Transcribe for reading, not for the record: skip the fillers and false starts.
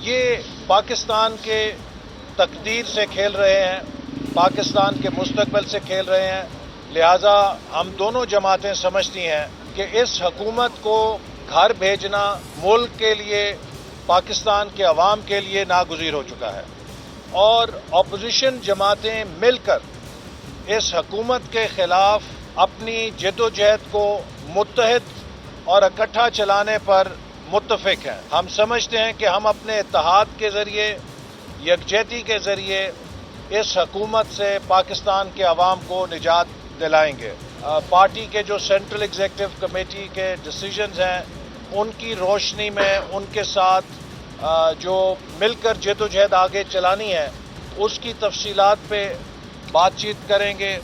یہ پاکستان کے تقدیر سے کھیل رہے ہیں، پاکستان کے مستقبل سے کھیل رہے ہیں، لہٰذا ہم دونوں جماعتیں سمجھتی ہیں کہ اس حکومت کو گھر بھیجنا ملک کے لیے، پاکستان کے عوام کے لیے ناگزیر ہو چکا ہے، اور اپوزیشن جماعتیں مل کر اس حکومت کے خلاف اپنی جد و جہد کو متحد اور اکٹھا چلانے پر متفق ہیں۔ ہم سمجھتے ہیں کہ ہم اپنے اتحاد کے ذریعے، یکجہتی کے ذریعے اس حکومت سے پاکستان کے عوام کو نجات دلائیں گے۔ پارٹی کے جو سینٹرل ایگزیکٹو کمیٹی کے ڈیسیژنز ہیں، ان کی روشنی میں ان کے ساتھ جو مل کر جد و جہد آگے چلانی ہے، اس کی تفصیلات پہ بات چیت کریں گے۔